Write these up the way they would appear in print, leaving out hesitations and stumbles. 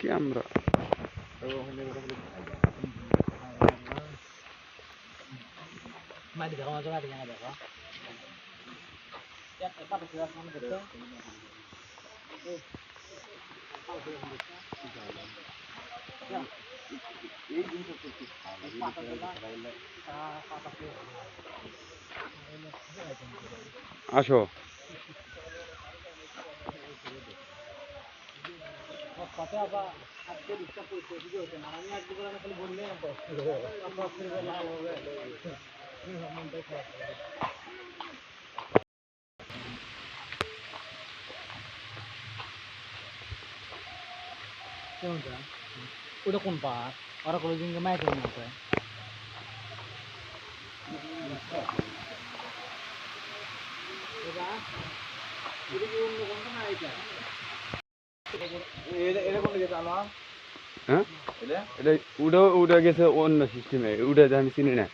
Camera মাটি দেখো মাঝে মাটি জানা দেখো একটা পাতা ছিল সামনে দেখো এই জিনিস হচ্ছে কি পাতা দিলা পাতা দিয়ে আসো কথা আবার আজকে ডিস্টার্ব করতে কিছু হচ্ছে না আমি আজকে বলে খালি বললে না তো আপনার ফিরে লাভ হবে মনটাই খারাপ হবে কেমনটা ওটা কোন পাহাড় ওরা কোনো দিনকে মাইকেল মতো হ্যাঁ এটা উড়ে গেছে অন্য সিস্টেমে উড়ে আমি চিনি না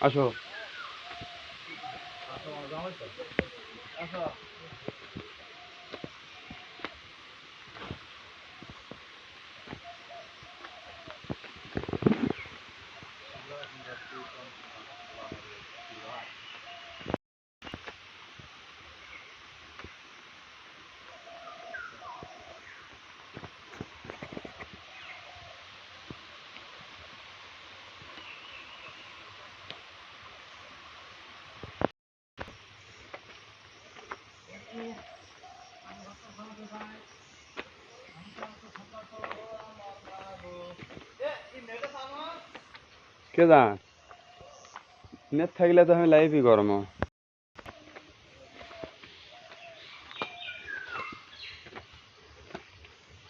আসো কে জান নেট থাকলে তো আমি লাইভই করম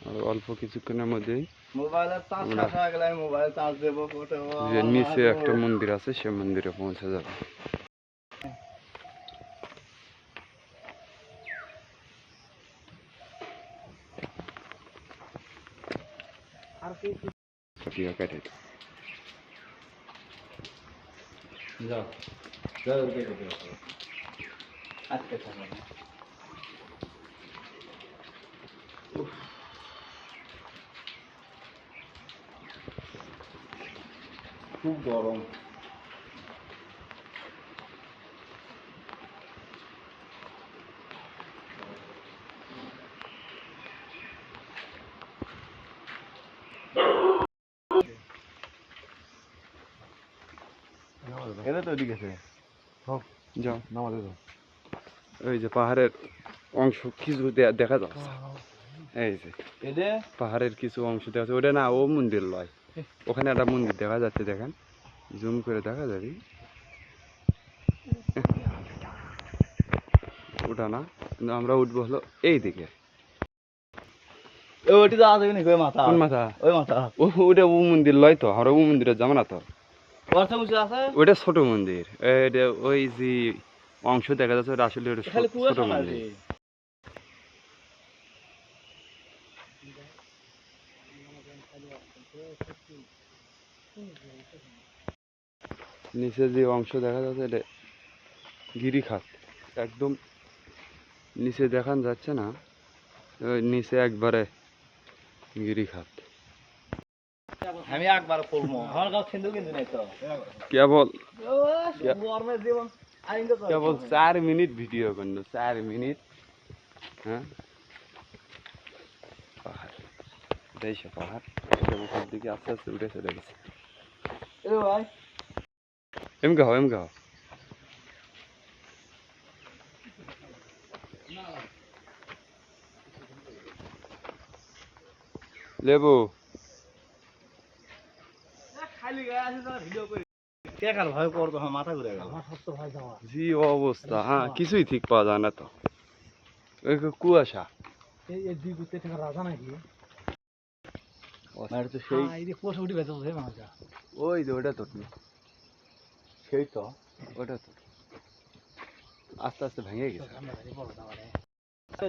আর অল্প কিছুক্ষণের মধ্যেই যে নিচে একটা মন্দির আছে সে মন্দিরে পৌঁছে যাবে কেটে যাও যাও আজকে থাকো না খুব গরম এটা তো এদিকে আছে যাও নামাজে যাও ওই যে পাহাড়ের অংশ কিছু দেখা যাচ্ছে এই যে এটা পাহাড়ের কিছু অংশ দেখা যাচ্ছে ওটা না ও মন্দির লয় ওখানে একটা মন্দির দেখা যাচ্ছে দেখেন জুম করে দেখা যাবে ওটা না কিন্তু আমরা উঠবো হলো এই দিকে ওইটি তো আছে নাকি ওই মাথা কোন মাথা ওই মাথা ওটা ও মন্দির লয় তো আমরা ও মন্দিরে যাবো না তো বর্ষা মুছে আছে ওটা ছোট মন্দির ওই যে অংশ দেখা যাচ্ছে ওটা আসলে ওটা খালি ছোট কুয়াশা মন্দির মারবে নিচে যে অংশ দেখা যাচ্ছে এটা গিরিখাত একদম নিচে দেখান যাচ্ছে না ওই নিচে একবারে গিরিখাত আমি একবার পড়বো আমার গাছ সিন্ধু কিন্তু নাই তো কেবল গরমের জীবন আইন তো কেবল 4 মিনিট ভিডিও করলো 4 মিনিট হ্যাঁ পাহাড় এটাই সে পাহাড় এটা উপর দিকে আস্তে আস্তে উঠে চলে গেছে এ ভাই এমকে হও লেবু খালি গায়ে আছে তারা ভিডিও করে কে কাল ভয় করবে হ্যাঁ মাথা ঘুরে গেল আমার সত্য ভয় যাওয়া জি অবস্থা হ্যাঁ কিছুই ঠিক পাওয়া যায় না তো ওই কুয়াশা এই দুই গুতে থেকে রাজা নাকি আর তো সেই এই যে কোষ উঠে বেঁচে বসে মানুষ ওই যে ওটা তো সেই তো ওটা তো আস্তে আস্তে ভেঙে গেছে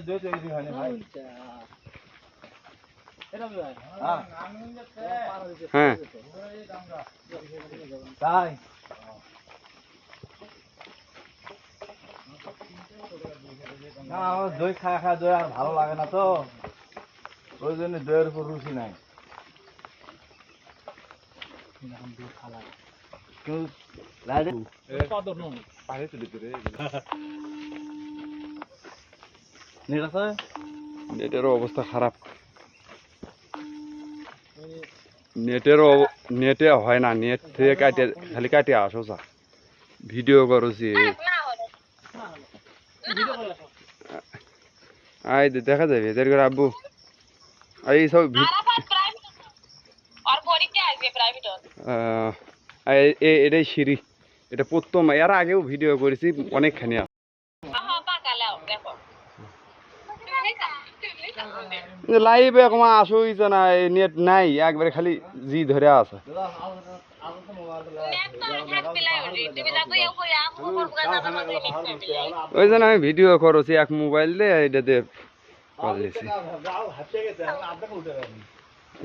দুই তিন দিন হয়নি ভাই হ্যাঁ তাই না আমার দই খায় খায় দই আর ভালো লাগে না তো, ওই জন্য দইয়ের উপর রুচি নাই। কিন্তু লাইটে নেট আছে? নেটের অবস্থা খারাপ, নেটে হয় না, নেট থেকে কাটে খালি কাটে আসো যা ভিডিও করছি। আই দেখা যাবে এদের করে আব্বু এই সব এটাই সিঁড়ি, এটা প্রথম, এর আগেও ভিডিও করেছি অনেকখানি। লাইভে এখন আসো হইছে না, নেট নাই একবারে, খালি জি ধরে আছে। ওই জন্য আমি ভিডিও করছি এক মোবাইল দিয়ে, এটাতে পারলেছি।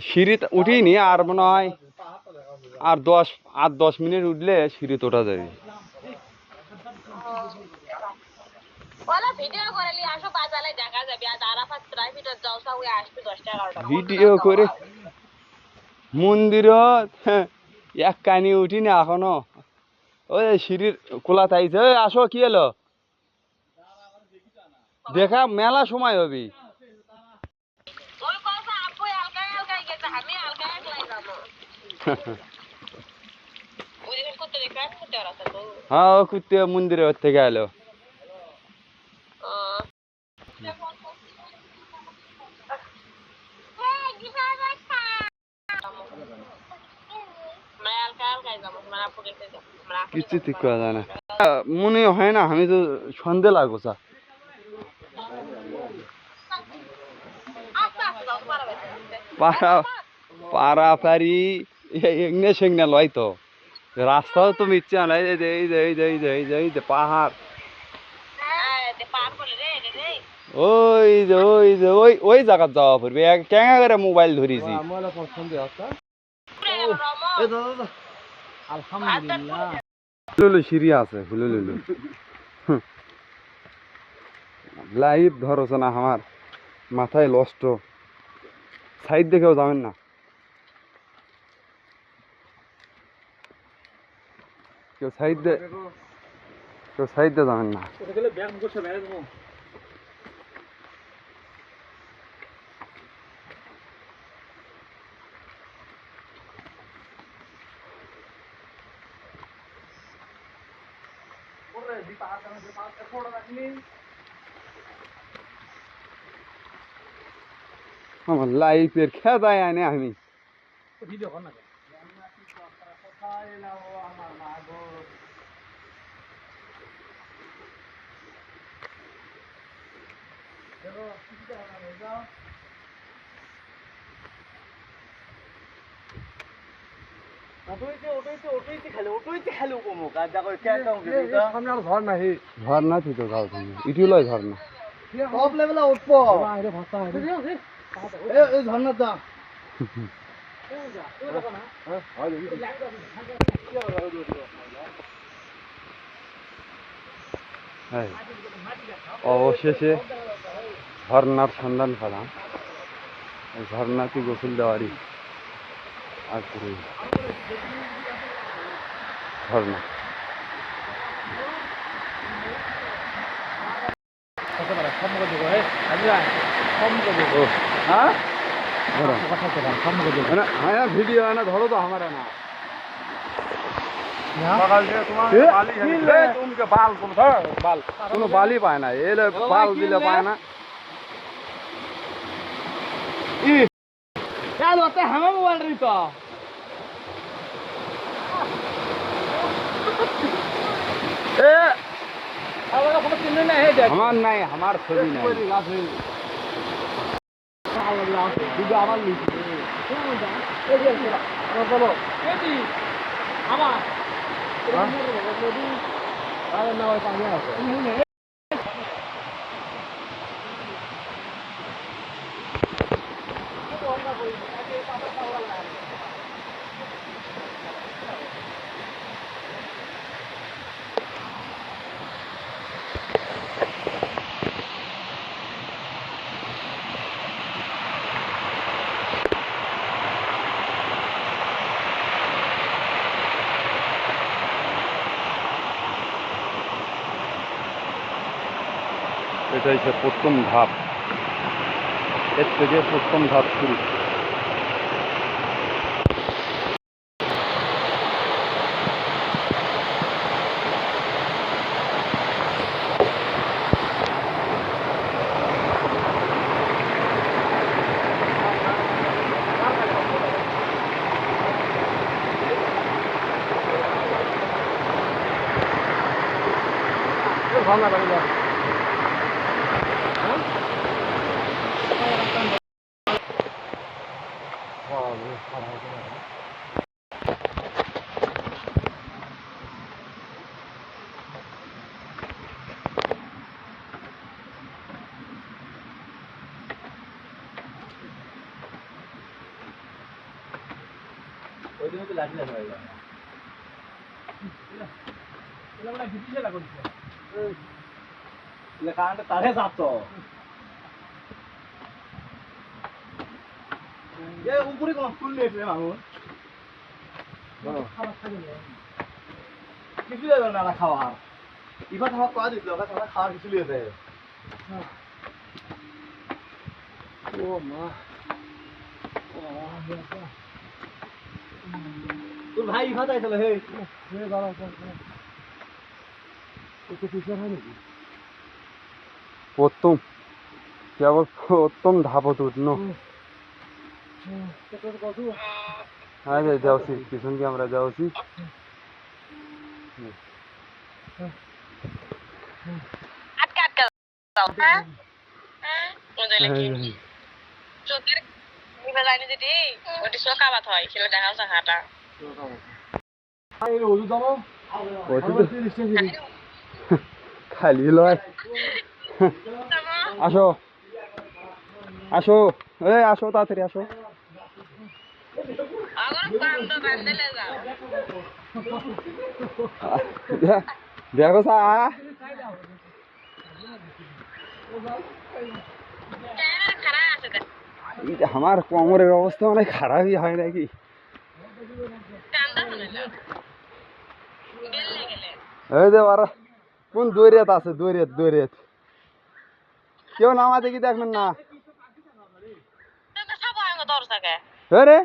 সিঁড়িতে উঠিনি আর মনে হয় আর 10 মিনিট উঠলে সিঁড়িতে ওঠা যাবে। ভিডিও করে মন্দির এক কানি উঠিনি এখনো, ওই সিঁড়ির খোলা থাইছে। আসো কি এলো দেখা, মেলা সময় হবে। হ্যাঁ ও কুত্তে মন্দিরে ওর থেকে এলো। কিছু ঠিক করা যায় না, মনে হয় না, আমি তো সন্ধে লাগবো চা। পাড়াপাড়ি এগনে সেগনে লয় তো, রাস্তাও তুমি ইচ্ছা নাই, এই যে পাহাড়, ওই জায়গা যাওয়া পড়বে। কেঙ্গা করে মোবাইল ধরেছি। লুলু সিঁড়ি আছে, লুলু লাইভ ধরছ না, আমার মাথায় লষ্ট। সাইড দেখেও যাবেন না, কেউ সাইড দিয়ে যাবেন না। আমার লাইফের খেদায় আনে আমি। ঝর্ণা তো গাও তুমি ইটি লয় ঝর্ণা টপ লেভেলে উঠবো এই ঝর্ণা যা অবশেষে ঝর্ণার সন্ধান পেলাম। ঝর্ণাতে গোসল দেওয়ারই আর ঝর্ণা ভিডিও है ना, धरो तो हमारा ना तुमके बाल बाल কোনো বালই পায় না, এলে বাল দিলে পায় না। আমার মোবাইল রিত আমার নাই, আমার ছবি নাই। এটা হচ্ছে প্রথম ধাপ, এর থেকে প্রথম ধাপ শুরু। ভালো লাগে না ওই জন্য তো লাঠি লাঠি হয়ে যায়। এটা মানে ভিডিও লাগো এগুলো কারেন্টে তারে চাপতো। এ উপরে কোন ফুল লেটে মামুন। খাবার খাবে না কিছু দেবে না খাওয়ার। এবার খাওয়া পাওয়া দিত, ওটা খাওয়ার কিছু লিয়ে ও মা তোর ভাই ইফাত আইছিল হে। হে বাবা একটু পিছনে হয় নাকি প্রথম কেবল প্রথম ধাপত উঠনো। কত হ্যাঁ যাওছি, পিছন কি আমরা যাওছি। আটকা আটকা যাও হ্যাঁ মজা লাগে চোখের নিভে যায়নি যেটি ওটি চোখা বাত হয় সেটা দেখা যাচ্ছে হাঁটা এই ওজু দাও খালি লয়। আসো আসো, এই আসো তাড়াতাড়ি আসো। আবার বান্ধ বান্ধলে যাও দেখো সা ক্যামেরা খারাপ আছে দেখ আমার কোমরের অবস্থা অনেক খারাপই হয় নাকি। কান্দা হলে গেলে গেলে এই যে আর কোন দৈরেত আছে, দৈরেত দৈরেত কেউ নামা দেখি দেখবেন না। তুমি সব আঙ্গ দর থাকে রে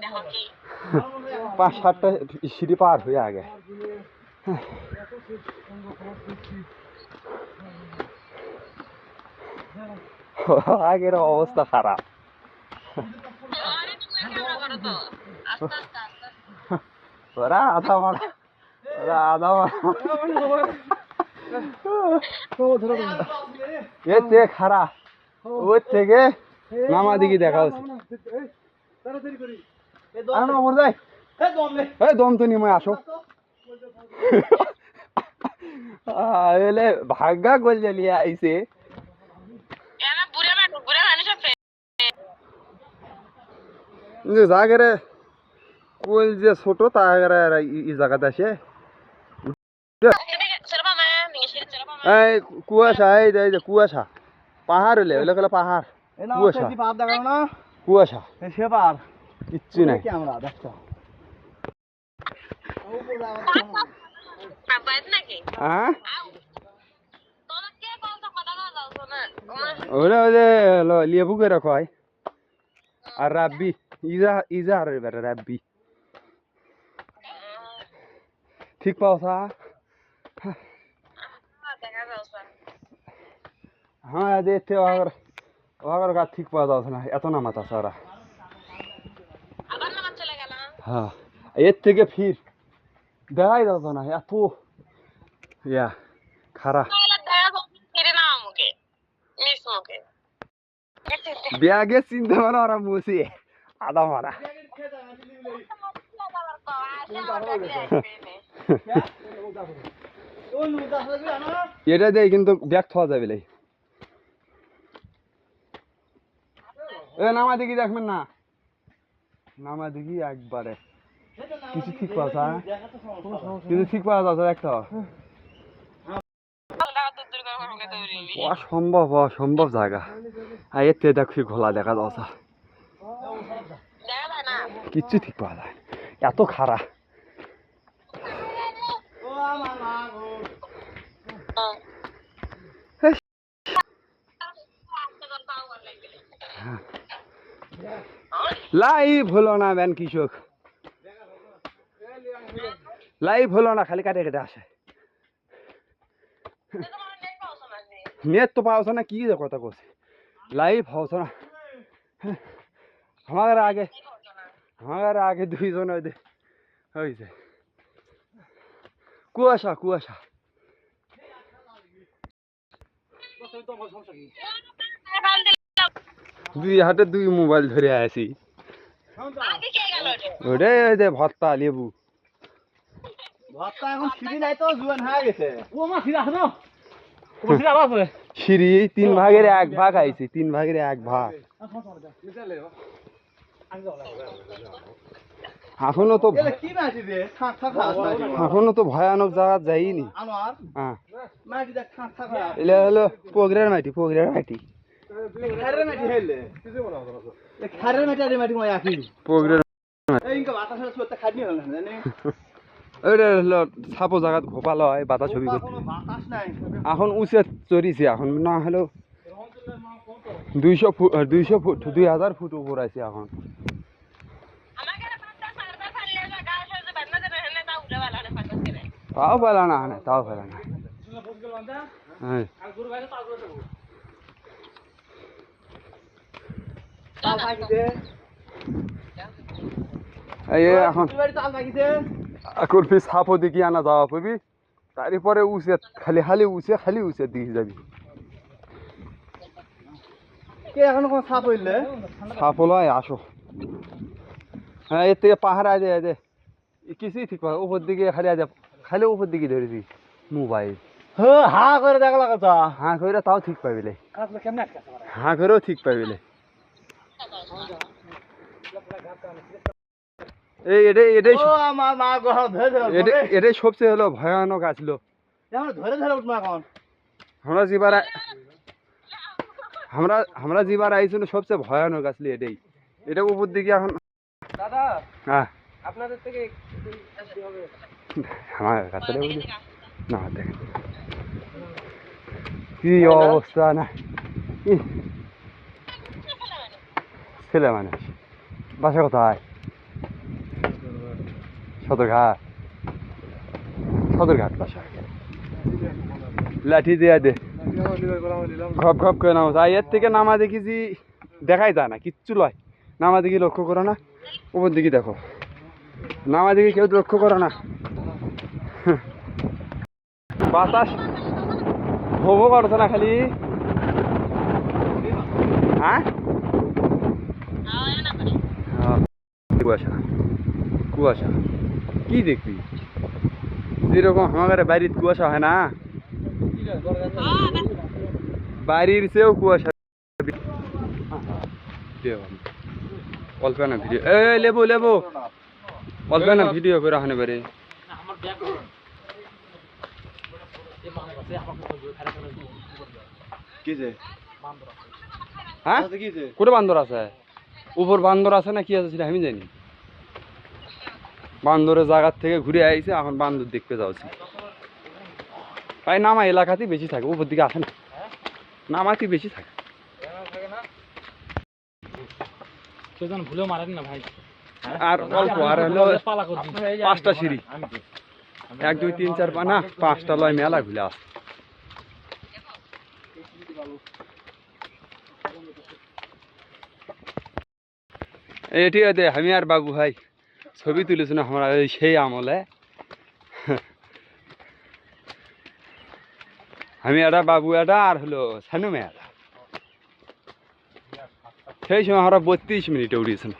দেখো কি 5-7টা সিঁড়ি পার হয়ে আগে আগের অবস্থা খারাপ। আরে তুমি ক্যামেরা করো তো আস্তে আস্তে আস্তে ওরা আধা মারা, ওরা আধা মারা এর থেকে খারাপ, ওর থেকে নামা দিকে দেখা উচিত। তাড়াতাড়ি করি এই দম তো নিময় আসো। এলে ভাগ্যা গোল জ্বালিয়ে আইসে। এমন বুড়া মানুষ সব জায়গারে কোল যে ছোট তা এই জায়গাতে আসে চলবা মা মিশে চলবা মা এই কুয়াশা, এই যে কুয়াশা পাহাড় হলে ওইলে গেলে পাহাড়, এই না কুয়াশা সেই পাপ দেখানো না কুয়াশা এই সে পার কিচ্ছু নাই। ক্যামেরা দেখছো আবাদ নাকি হ্যাঁ তোমরা কে বলছো কথা না যাও না ওরা ওই যে লেবু করে কয় আর রাব্বি ইজা ইজা আর এবারে রাব্বি ঠিক পাওসা। দেখা যাচ্ছে হ্যাঁ দেখতে ওগর ওগর গা ঠিক পাওয়া যাচ্ছে না, এত নামাত আছে ওরা। আবার নামাজ চলে গেল হ্যাঁ এর থেকে ফির দেখাই যাচ্ছে না, এত ইয়া খারাপ। তাহলে দেখা যাচ্ছে ফিরে না মুখে মিস মুখে ব্যাগে চিন্তা মানে ওরা মুছি আদা মারা। এটা দিয়ে কিন্তু ব্যাগ থাওয়া যাবে লাই। এ নামা দেখি দেখবেন না, নামা দেখি একবারে কিছু ঠিক পাওয়া, কিছু ঠিক পাওয়া যাচ্ছে একটা অসম্ভব অসম্ভব জায়গা। আর এর থেকে দেখি ঘোলা দেখা যাচ্ছে, কিচ্ছু ঠিক পাওয়া যায়, এত খারাপ। লাইভ হলো না ব্যান কৃষক, লাইভ হলো না, খালি কাটে কেটে আসে। নেট তো পাওছ না, কি যে কথা কছে, লাইভ হওছ না। আমার আগে দুইজন হয়েছে কুয়াশা কুয়াশা। দুই হাতে দুই মোবাইল ধরে আছি, ওটাই ওই যে ভর্তা লেবু। ভর্তা এখন সিঁড়ি নাই তো, জুয়ান হয়ে গেছে। ও মা ফিরে আসো না, তোমার ফিরে আবার পরে সিঁড়ি 3 ভাগের 1 ভাগ আইছি, 3 ভাগের 1 ভাগ। এখনো তো কি মাটি রে, থাক থাক মাটি। এখনো তো ভয়ানক জায়গা যাইনি। আনোয়ার হ্যাঁ, মাটি দেখ, থাক থাক। এলে হলো পোগরের মাটি, পোগরের মাটি, খারের মাটি হেলে। খারের মাটি আর মাটি মই আকি। পোগরের এই ইনকা বাতাসের সুতে খাইনি হল না জানি। ওইটা হলো সাপো জায়গাত ঘোপাল হয়, বাতা ছবি করতে। কোনো বাতাস নাই। এখন উঁচে চড়িছে, এখন না হলেও 200 ফুট 2000 ফুট উপর আছে এখন। তাও পেলা না, তাও পেলা না। হ্যাঁ, তাল লাগিছে। এই এখন বাড়ি তাল লাগিছে। এখন ফির সাপও দেখি আনা যাওয়া পাবি, তারপরে উঁচে খালি উঁচে দিকে যাবি। কে এখন কোন সাপ হইলে? সাপ হলো, আসো। হ্যাঁ, এর থেকে পাহাড় আছে কিছুই ঠিক পাবে, উপর দিকে খালি উপর দিকে ধরেছি মোবাইল। হা করে দেখা লাগা তো। হ্যাঁ করে তাও ঠিক পাবিলে, কাজটা কেমনে আটকাছে পারে হ্যাঁ করেও ঠিক পাবিলে। এটাই ও আমার মা গো ধরে ধরে। এটাই সবচেয়ে হলো ভয়ানক আসলো। এখন ধরে ধরে উঠমা এখন। আমরা যেবার আইছিল সবচেয়ে ভয়ানক আসলে এটাই। এটা উপর দিকে এখন দাদা হ্যাঁ আপনাদের থেকে একটু আসতে হবে। আমার কাছে বুঝলি না, দেখেন কি অবস্থা না। ছেলে মানুষ, বাসা কোথায়? সদরঘাট বাসা। লাঠি দিয়ে দে, ঘপ ঘপ করে নামা। এর থেকে নামা দেখেছি দেখাই যায় না, কিচ্ছু লয়। নামা দেখি লক্ষ্য করো না, উপর দিকে দেখো, নামা দেখি কেউ লক্ষ্য করো না। বাতাস ভোগও করছে না খালি। হ্যাঁ, কুয়াশা কুয়াশা কি দেখবি, যেরকম আমাদের বাড়ির কুয়াশা হয় না, বাড়ির চেয়েও কুয়াশা। অল্প না ভিডিও, লেবু অল্প না ভিডিও করে হানে পারে। আমার ব্যাগ এই মানে আছে আমাকে তো খারাপ করে কি যে বান্দর আছে। হ্যাঁ, কি যে কোটে বান্দর আছে? উপর বান্দর আছে না কি আছে সেটা আমি জানি। বান্দরের জায়গার থেকে ঘুরে আইছে, এখন বান্দর দেখতে যাচ্ছি। ভাই নামা এলাকাতেই বেশি থাকে, উপর দিকে আসে না, নামাতেই বেশি থাকে। কেউ যেন ভুলেও মারেন না ভাই। আর অল্প, আর হলো পালা করবি 5টা সিঁড়ি, 1 2 3 4 5 না 5টা লয় মেলা ঘুরে আস। এটি দে আমি আর বাবু ভাই ছবি তুলিস না আমরা সেই আমলে। আমি এটা বাবু এটা আর হলো সানু মেয়েটা, সেই সময় আমরা 32 মিনিটে উড়িয়েছেন।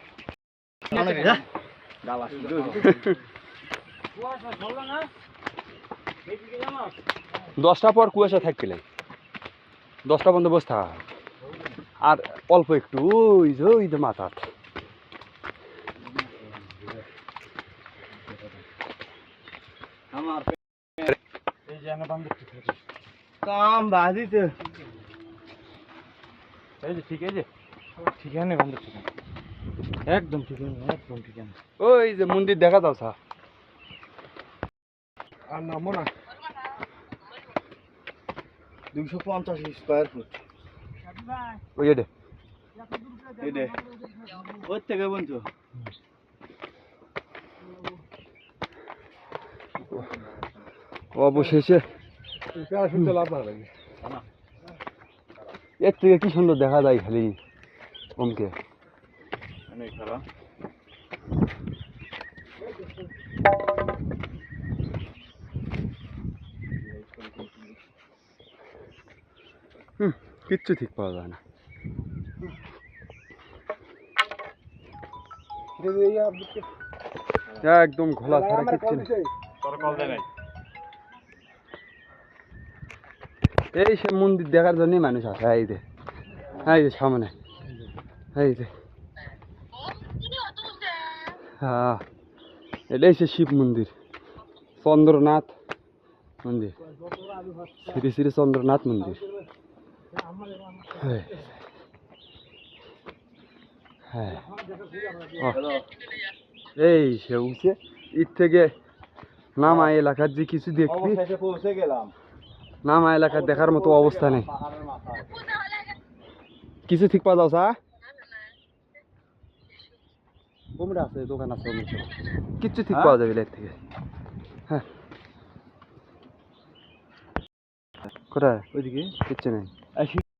10টা পর কুয়াশা থাকলে 10টা পর্যন্ত বসে থাকা, আর অল্প একটু ওই যে মাথা। আমার এই যে আমি বান্দর কাম বাজিতে। এই যে ঠিক আছে বান্দর ঠিক একদম ঠিক আছে। ওই যে মন্দির দেখা যাও সা আর নামো না। 250 স্কয়ার ফুট। ওই যে এডে ওর থেকে বন্ধু অবশেষে এর থেকে কি সুন্দর দেখা যায় খালি ওমকে। অনেক ভালো কিচ্ছু ঠিক পাওয়া যায় না। একদম ঘোলা ছাড়া কিচ্ছু নেই। এই সে মন্দির দেখার জন্যই মানুষ আসে। এই যে সামনে, এই যে হ্যাঁ, এটাই সে শিব মন্দির, চন্দ্রনাথ মন্দির, শ্রী শ্রী চন্দ্রনাথ মন্দির। হ্যাঁ হ্যাঁ, এই সে উঠছে এর থেকে নামা এলাকার যে কিছু দেখবি, অবশেষে পৌঁছে গেলাম নামা এলাকার দেখার মতো অবস্থা নেই। পাহাড়ের মাথায়। কিছু ঠিক পাওয়া যাও সা ওমরা আছে, দোকান আছে, কিচ্ছু ঠিক পাওয়া যাবে এর থেকে। হ্যাঁ কোথায়? ওইদিকে কিচ্ছু নেই। আসি